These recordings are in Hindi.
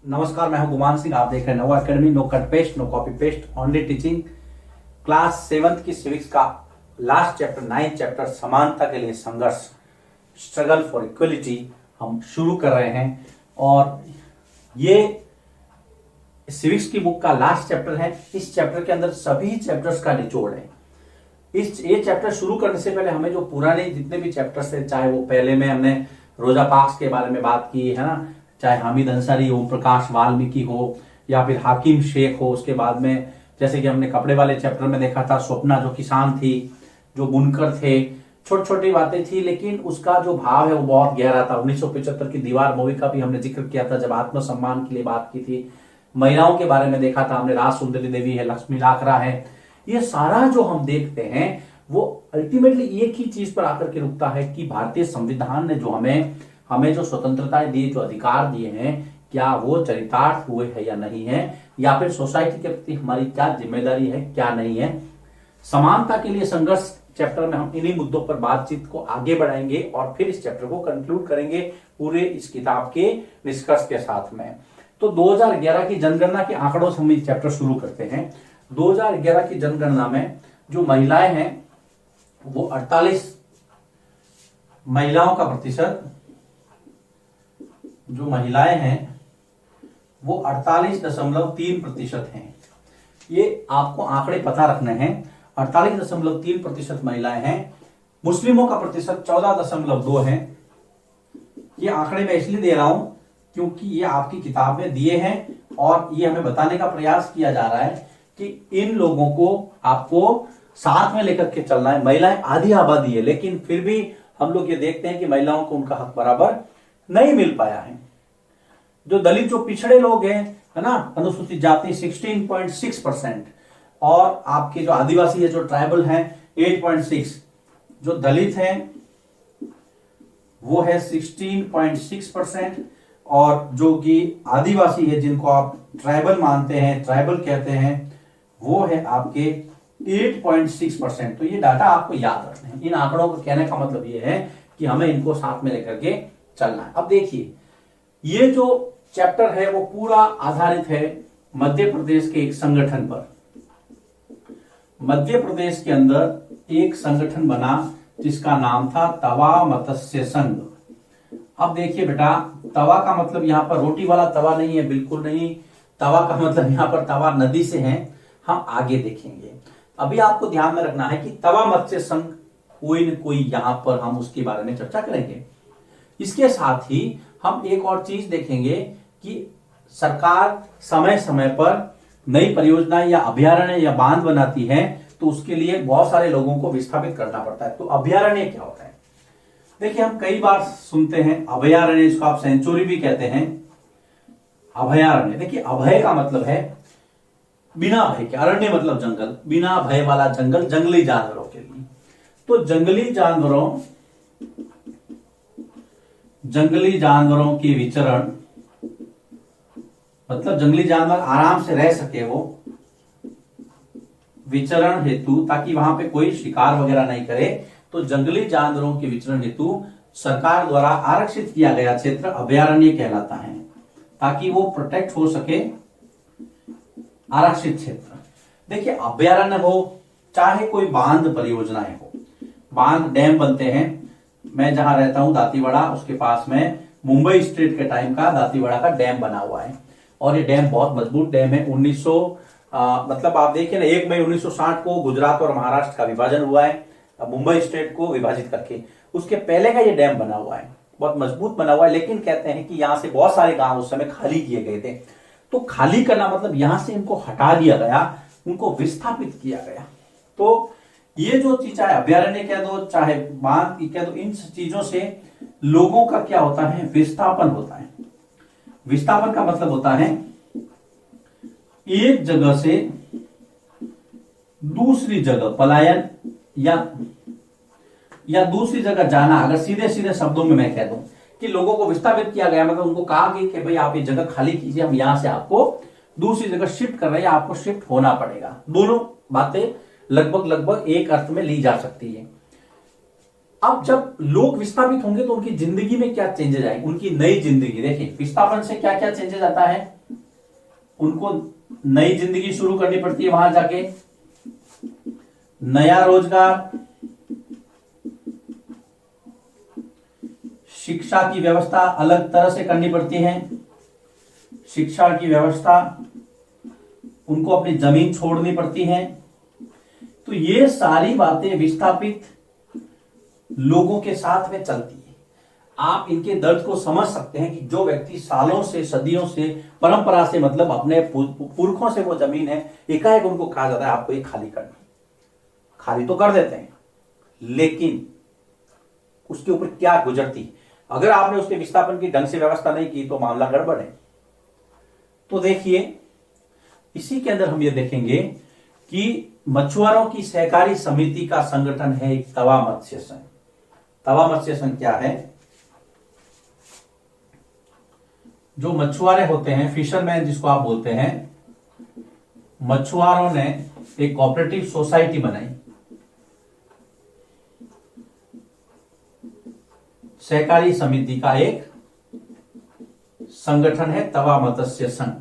नमस्कार, मैं हूं गुमान सिंह। आप देख रहे हैं नवा academy. No cut paste, no copy paste, only teaching. Class 7th की सिविक्स का लास्ट चैप्टर 9th चैप्टर समानता के लिए संघर्ष, स्ट्रगल फॉर इक्वलिटी हम शुरू कर रहे हैं। और ये सिविक्स की बुक का लास्ट चैप्टर है। इस चैप्टर के अंदर सभी चैप्टर्स का निचोड़ है। ये चैप्टर शुरू करने से पहले हमें जो पुराने जितने भी चैप्टर्स थे, चाहे वो पहले में हमने रोजा पार्क्स के बारे में बात की है ना, चाहे हामिद अंसारी, ओम प्रकाश वाल्मीकि हो या फिर हाकिम शेख हो, उसके बाद में जैसे कि हमने कपड़े वाले चैप्टर में देखा था स्वप्ना जो किसान थी, जो बुनकर थे, छोटी छोटी बातें थी लेकिन उसका जो भाव है वो बहुत गहरा था। 1975 की दीवार मूवी का भी हमने जिक्र किया था जब आत्मसम्मान के लिए बात की थी। महिलाओं के बारे में देखा था हमने, राज सुंदरी देवी है, लक्ष्मी लाकरा है। ये सारा जो हम देखते हैं वो अल्टीमेटली एक ही चीज पर आकर के रुकता है कि भारतीय संविधान ने जो हमें जो स्वतंत्रताएं दी, जो अधिकार दिए हैं, क्या वो चरितार्थ हुए हैं या नहीं है, या फिर सोसाइटी के प्रति हमारी क्या जिम्मेदारी है, क्या नहीं है। समानता के लिए संघर्ष चैप्टर में हम इन्हीं मुद्दों पर बातचीत को आगे बढ़ाएंगे और फिर इस चैप्टर को कंक्लूड करेंगे पूरे इस किताब के निष्कर्ष के साथ में। तो 2011 की जनगणना के आंकड़ों से हम ये चैप्टर शुरू करते हैं। 2011 की जनगणना में जो महिलाएं हैं वो 48, महिलाओं का प्रतिशत, जो महिलाएं हैं वो 48.3% हैं। ये आपको आंकड़े पता रखने हैं। 48.3% महिलाएं हैं। मुस्लिमों का प्रतिशत 14.2 है। ये आंकड़े मैं इसलिए दे रहा हूं क्योंकि ये आपकी किताब में दिए हैं और ये हमें बताने का प्रयास किया जा रहा है कि इन लोगों को आपको साथ में लेकर के चलना है। महिलाएं आधी आबादी है लेकिन फिर भी हम लोग ये देखते हैं कि महिलाओं को उनका हक बराबर नहीं मिल पाया है। जो दलित, जो पिछड़े लोग हैं, है ना, अनुसूचित जाति 16.6%, और आपके जो आदिवासी है, जो ट्राइबल हैं 8.6, जो दलित हैं वो है 16.6%, और जो कि आदिवासी है जिनको आप ट्राइबल मानते हैं, ट्राइबल कहते हैं, वो है आपके 8.6%। तो ये डाटा आपको याद रखना है। इन आंकड़ों को कहने का मतलब ये है कि हमें इनको साथ में लेकर के चलना है। अब देखिए, ये जो चैप्टर है वो पूरा आधारित है मध्य प्रदेश के एक संगठन पर। मध्य प्रदेश के अंदर एक संगठन बना जिसका नाम था तवा मत्स्य संघ। अब देखिए बेटा, तवा का मतलब यहां पर रोटी वाला तवा नहीं है, बिल्कुल नहीं। तवा का मतलब यहां पर तवा नदी से है, हम आगे देखेंगे। अभी आपको ध्यान में रखना है कि तवा मत्स्य संघ कोई न कोई, यहां पर हम उसके बारे में चर्चा करेंगे। इसके साथ ही हम एक और चीज देखेंगे कि सरकार समय समय पर नई परियोजनाएं या अभयारण्य या बांध बनाती है तो उसके लिए बहुत सारे लोगों को विस्थापित करना पड़ता है। तो अभयारण्य क्या होता है? देखिए, हम कई बार सुनते हैं अभयारण्य, इसको आप सेंचुरी भी कहते हैं। अभयारण्य, देखिए अभय का मतलब है बिना भय के, अरण्य मतलब जंगल, बिना भय वाला जंगल, जंगली जानवरों के लिए। तो जंगली जानवरों के विचरण, मतलब जंगली जानवर आराम से रह सके वो विचरण हेतु, ताकि वहां पे कोई शिकार वगैरह नहीं करे। तो जंगली जानवरों के विचरण हेतु सरकार द्वारा आरक्षित किया गया क्षेत्र अभयारण्य कहलाता है, ताकि वो प्रोटेक्ट हो सके, आरक्षित क्षेत्र। देखिए, अभयारण्य हो चाहे कोई बांध परियोजनाएं हो, बांध डैम बनते हैं। मैं जहां रहता हूं दातीवाड़ा, उसके पास में मुंबई स्टेट के टाइम का दातीवाड़ा का डैम बना हुआ है और ये डैम बहुत मजबूत डैम है। 1900 मतलब आप देखिए ना, 1 मई 1960 को गुजरात और महाराष्ट्र का विभाजन हुआ है मुंबई स्टेट को विभाजित करके। उसके पहले का ये डैम बना हुआ है, बहुत मजबूत बना हुआ है। लेकिन कहते हैं कि यहां से बहुत सारे गांव उस समय खाली किए गए थे। तो खाली करना मतलब यहां से इनको हटा दिया गया, उनको विस्थापित किया गया। तो ये जो चीज, चाहे अभयारण्य कह दो चाहे बांध कह दो, इन चीजों से लोगों का क्या होता है? विस्थापन होता है। विस्थापन का मतलब होता है एक जगह से दूसरी जगह पलायन या दूसरी जगह जाना। अगर सीधे सीधे शब्दों में मैं कह दूं कि लोगों को विस्थापित किया गया, मतलब उनको कहा कि भाई आप ये जगह खाली कीजिए, हम यहां से आपको दूसरी जगह शिफ्ट कर रहे हैं, आपको शिफ्ट होना पड़ेगा। दोनों बातें लगभग एक अर्थ में ली जा सकती है। अब जब लोग विस्थापित होंगे तो उनकी जिंदगी में क्या चेंजेस आएंगे, उनकी नई जिंदगी। देखिए विस्थापन से क्या क्या चेंजेस आता है। उनको नई जिंदगी शुरू करनी पड़ती है वहां जाके, नया रोजगार, शिक्षा की व्यवस्था अलग तरह से करनी पड़ती है, शिक्षा की व्यवस्था, उनको अपनी जमीन छोड़नी पड़ती है। तो ये सारी बातें विस्थापित लोगों के साथ में चलती है। आप इनके दर्द को समझ सकते हैं कि जो व्यक्ति सालों से, सदियों से, परंपरा से, मतलब अपने पुरखों से वो जमीन है, एकाएक उनको कहा जाता है आपको ये खाली करनी। खाली तो कर देते हैं, लेकिन उसके ऊपर क्या गुजरती, अगर आपने उसके विस्थापन की ढंग से व्यवस्था नहीं की तो मामला गड़बड़ है। तो देखिए, इसी के अंदर हम ये देखेंगे कि मछुआरों की सहकारी समिति का संगठन है एक तवा मत्स्य संघ। तवा मत्स्य संघ क्या है? जो मछुआरे होते हैं, फिशरमैन जिसको आप बोलते हैं, मछुआरों ने एक कोऑपरेटिव सोसाइटी बनाई, सहकारी समिति का एक संगठन है तवा मत्स्य संघ।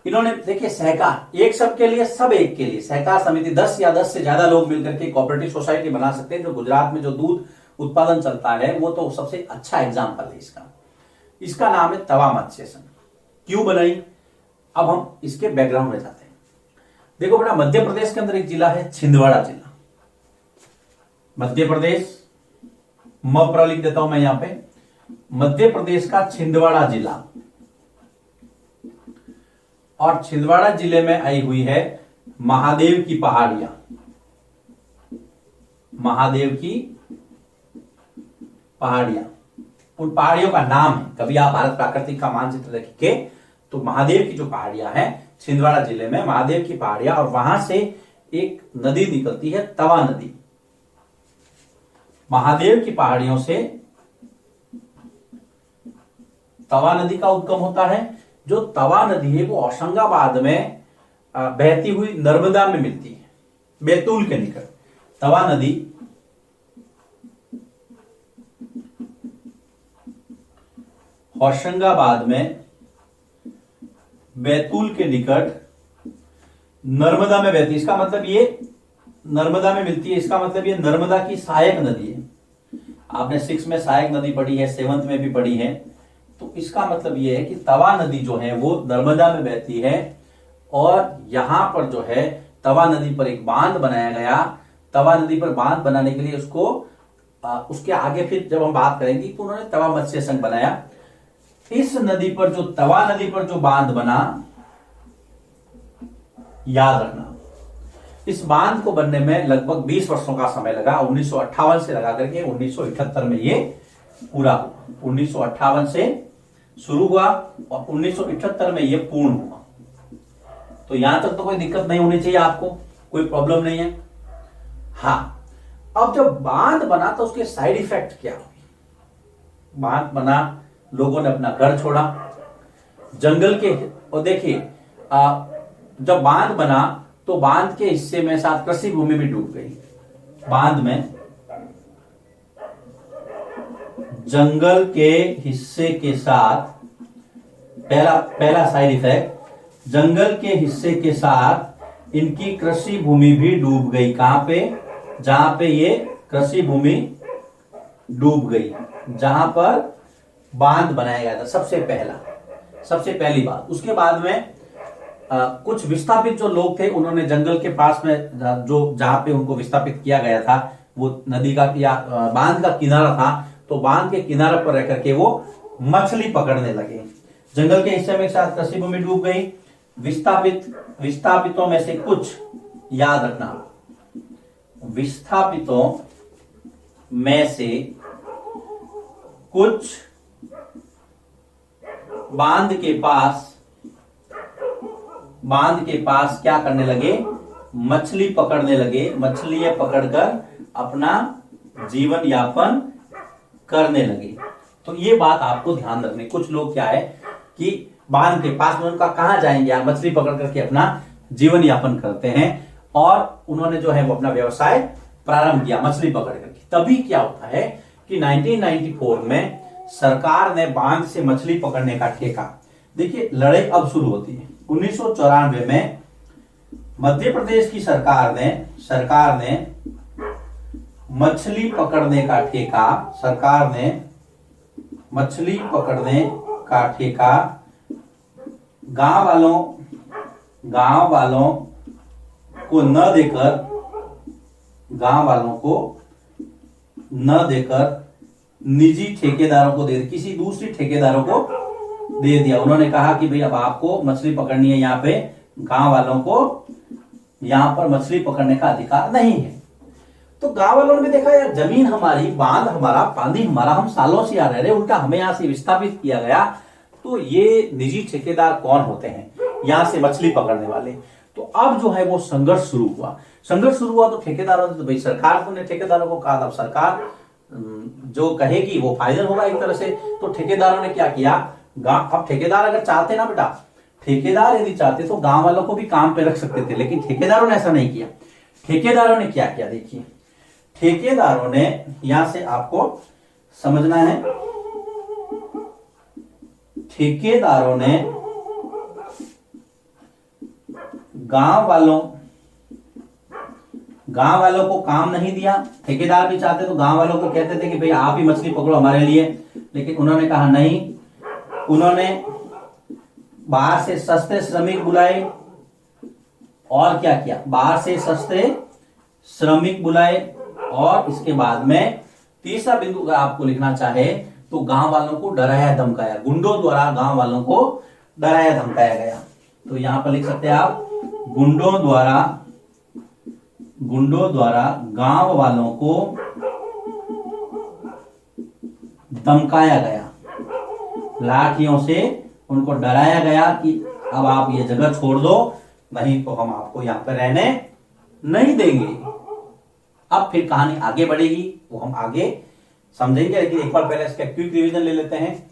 इन्होंने देखिए सहकार, एक सबके लिए, सब एक के लिए, सहकार समिति 10 या 10 से ज्यादा लोग मिलकर के कोऑपरेटिव सोसाइटी बना सकते हैं। जो गुजरात में जो दूध उत्पादन चलता है वो तो सबसे अच्छा एग्जांपल है इसका। इसका नाम है तवा मत्स्य संघ। क्यों बनाई, अब हम इसके बैकग्राउंड में जाते हैं। देखो बेटा, मध्य प्रदेश के अंदर एक जिला है छिंदवाड़ा जिला। मध्य प्रदेश, मप्र लिख देता हूं मैं यहां पे, मध्य प्रदेश का छिंदवाड़ा जिला, और छिंदवाड़ा जिले में आई हुई है महादेव की पहाड़ियां। महादेव की पहाड़ियां, उन पहाड़ियों का नाम है, कभी आप भारत प्राकृतिक का मानचित्र देखेंगे तो महादेव की जो पहाड़ियां हैं छिंदवाड़ा जिले में, महादेव की पहाड़ियां, और वहां से एक नदी निकलती है तवा नदी। महादेव की पहाड़ियों से तवा नदी का उद्गम होता है। जो तवा नदी है वो होशंगाबाद में बहती हुई नर्मदा में मिलती है, बैतूल के निकट। तवा नदी होशंगाबाद में बैतूल के निकट नर्मदा में बहती है। इसका मतलब ये नर्मदा में मिलती है, इसका मतलब ये नर्मदा की सहायक नदी है। आपने 6 में सहायक नदी पढ़ी है, 7th में भी पढ़ी है। तो इसका मतलब ये है कि तवा नदी जो है वो नर्मदा में बहती है, और यहां पर जो है तवा नदी पर एक बांध बनाया गया। तवा नदी पर बांध बनाने के लिए उसको उसके आगे फिर जब हम बात करेंगे तो उन्होंने तवा मत्स्य संघ बनाया। इस नदी पर जो तवा नदी पर जो बांध बना, याद रखना, इस बांध को बनने में लगभग 20 वर्षों का समय लगा। 1958 से लगा करके 1978 में ये पूरा हुआ। 1958 से शुरू हुआ और 1978 में ये पूर्ण हुआ। तो यहां तक तो कोई दिक्कत नहीं होनी चाहिए आपको, कोई प्रॉब्लम नहीं है। हाँ, अब जब बांध बना तो उसके साइड इफेक्ट क्या हुए? बांध बना, लोगों ने अपना घर छोड़ा, जंगल के, और देखिए जब बांध बना तो बांध के हिस्से में साथ कृषि भूमि भी डूब गई। बांध में जंगल के हिस्से के साथ, पहला साइड इफेक्ट, जंगल के हिस्से के साथ इनकी कृषि भूमि भी डूब गई। कहां पे? जहां पे ये कृषि भूमि डूब गई, जहां पर बांध बनाया गया था। सबसे पहली बात। उसके बाद में कुछ विस्थापित जो लोग थे, उन्होंने जंगल के पास में जो जहां पे उनको विस्थापित किया गया था, वो नदी का या बांध का किनारा था, तो बांध के किनारे पर रह करके वो मछली पकड़ने लगे। जंगल के हिस्से में साथ कृषि भूमि डूब गई। विस्थापितों में से कुछ, याद रखना, विस्थापितों में से कुछ बांध के पास क्या करने लगे? मछली पकड़ने लगे। मछलियां पकड़कर अपना जीवन यापन करने लगे। तो ये बात आपको ध्यान रखनी। कुछ लोग क्या है कि बांध के पास में, उनका कहां जाएंगे यार, मछली पकड़ करके अपना जीवन यापन करते हैं, और उन्होंने जो है वो अपना व्यवसाय प्रारंभ किया मछली पकड़ करके। तभी क्या होता है कि 1994 में सरकार ने बांध से मछली पकड़ने का ठेका देखिए लड़ाई अब शुरू होती है। 1994 में मध्य प्रदेश की सरकार ने मछली पकड़ने का ठेका, सरकार ने मछली पकड़ने का ठेका गांव वालों को न देकर निजी ठेकेदारों को किसी दूसरी ठेकेदारों को दे दिया। उन्होंने कहा कि भाई अब आपको मछली पकड़नी है, यहाँ पे गांव वालों को यहाँ पर मछली पकड़ने का अधिकार नहीं है। तो गांव वालों ने भी देखा यार जमीन हमारी, बांध हमारा, पानी हमारा, हम सालों से यहाँ रह रहे, उल्टा हमें यहाँ से विस्थापित किया गया। तो ये निजी ठेकेदार कौन होते हैं? यहाँ से मछली पकड़ने वाले। तो अब जो है वो संघर्ष शुरू हुआ। तो ठेकेदारों ने तो भाई सरकार ने ठेकेदारों को कहा, अब सरकार जो कहेगी वो फाइनल होगा एक तरह से। तो ठेकेदारों ने क्या किया, अब ठेकेदार अगर चाहते ना बेटा, ठेकेदार यदि चाहते तो गांव वालों को भी काम पे रख सकते थे, लेकिन ठेकेदारों ने ऐसा नहीं किया। ठेकेदारों ने क्या किया देखिए, ठेकेदारों ने, यहां से आपको समझना है, ठेकेदारों ने गांव वालों को काम नहीं दिया। ठेकेदार भी चाहते तो गांव वालों को कहते थे कि भाई आप ही मछली पकड़ो हमारे लिए, लेकिन उन्होंने कहा नहीं। उन्होंने बाहर से सस्ते श्रमिक बुलाए और क्या किया, बाहर से सस्ते श्रमिक बुलाए। और इसके बाद में तीसरा बिंदु अगर आपको लिखना चाहे तो गांव वालों को डराया धमकाया, गुंडों द्वारा गांव वालों को डराया धमकाया गया। तो यहां पर लिख सकते हैं आप, गुंडों द्वारा गांव वालों को धमकाया गया, लाठियों से उनको डराया गया कि अब आप ये जगह छोड़ दो, नहीं तो हम आपको यहां पर रहने नहीं देंगे। अब फिर कहानी आगे बढ़ेगी, वो हम आगे समझेंगे, लेकिन एक बार पहले इसका क्विक रिवीजन ले लेते हैं।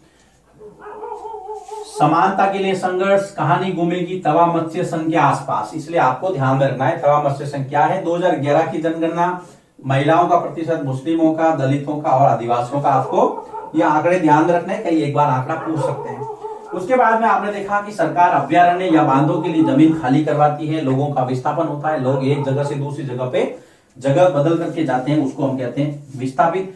समानता के लिए संघर्ष, कहानी घूमेगी तवा मत्स्य संघ के आसपास, इसलिए आपको ध्यान में रखना है तवा मत्स्य संघ क्या है। 2011 की जनगणना, महिलाओं का प्रतिशत, मुस्लिमों का, दलितों का और आदिवासियों का, आपको ये आंकड़े ध्यान में रखने, कई एक बार आंकड़ा पूछ सकते हैं। उसके बाद में आपने देखा कि सरकार अभ्यारण्य या बांधों के लिए जमीन खाली करवाती है, लोगों का विस्थापन होता है, लोग एक जगह से दूसरी जगह पे जगह बदल करके जाते हैं, उसको हम कहते हैं विस्थापित।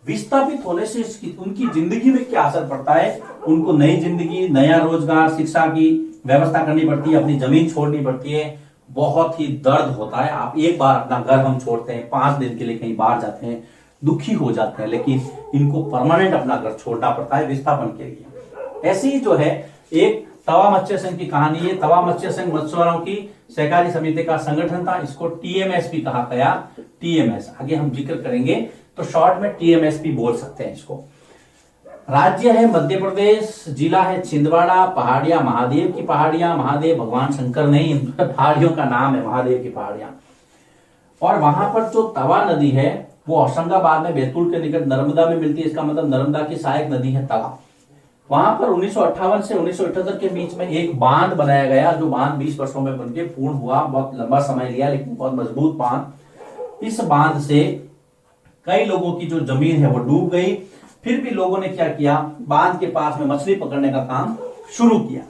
विस्थापित होने से उनकी जिंदगी में क्या असर पड़ता है, उनको नई जिंदगी, नया रोजगार, शिक्षा की व्यवस्था करनी पड़ती है, अपनी जमीन छोड़नी पड़ती है, बहुत ही दर्द होता है। आप एक बार अपना घर हम छोड़ते हैं, 5 दिन के लिए कहीं बाहर जाते हैं, दुखी हो जाते हैं, लेकिन इनको परमानेंट अपना घर छोड़ना पड़ता है विस्थापन के लिए। ऐसी ही जो है एक तवा मत्स्य संघ की कहानी है। तवा मत्स्य संघ मछुआरों की सहकारी समिति का संगठन था, इसको टीएमएस भी कहा गया। टीएमएस आगे हम जिक्र करेंगे, तो शॉर्ट में टीएमएस भी बोल सकते हैं इसको। राज्य है मध्य प्रदेश, जिला है छिंदवाड़ा, पहाड़ियां महादेव की पहाड़ियां, महादेव भगवान शंकर नहीं, पहाड़ियों का नाम है महादेव की पहाड़ियां। और वहां पर जो तवा नदी है वो होशंगाबाद में बैतूल के निकट नर्मदा में मिलती है, इसका मतलब नर्मदा की सहायक नदी है तवा। वहां पर 1958 से 1978 के बीच में एक बांध बनाया गया, जो बांध 20 वर्षों में बनके पूर्ण हुआ, बहुत लंबा समय लिया लेकिन बहुत मजबूत बांध। इस बांध से कई लोगों की जो जमीन है वो डूब गई, फिर भी लोगों ने क्या किया, बांध के पास में मछली पकड़ने का काम शुरू किया।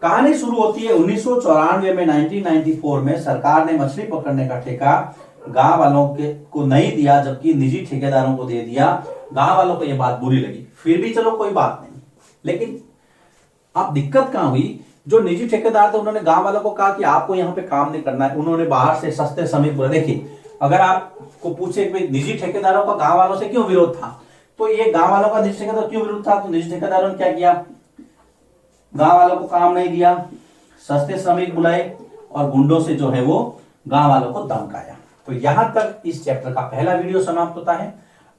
कहानी शुरू होती है 1994 में, 1994 में सरकार ने मछली पकड़ने का ठेका गांव वालों को नहीं दिया, जबकि निजी ठेकेदारों को दे दिया। गांव वालों को यह बात बुरी लगी, फिर भी चलो कोई बात नहीं, लेकिन अब दिक्कत कहां हुई, जो निजी ठेकेदार थे उन्होंने गांव वालों को कहा कि आपको यहाँ पे काम नहीं करना है। उन्होंने बाहर से सस्ते श्रमिक बोले। देखिए अगर आपको पूछे कि निजी ठेकेदारों का गांव वालों से क्यों विरोध था, तो ये गांव वालों का निजी ठेकेदार क्यों विरोध था, तो निजी ठेकेदारों ने क्या किया, गांव वालों को काम नहीं दिया, सस्ते श्रमिक बुलाए और गुंडों से जो है वो गांव वालों को धमकाया। तो यहां तक इस चैप्टर का पहला वीडियो समाप्त होता है।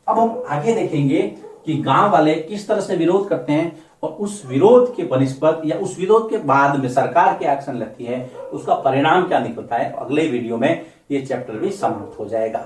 अब हम आगे देखेंगे कि गांव वाले किस तरह से विरोध करते हैं और उस विरोध के बनिस्पत या उस विरोध के बाद में सरकार क्या एक्शन लेती है, उसका परिणाम क्या निकलता है। अगले वीडियो में ये चैप्टर भी समाप्त हो जाएगा।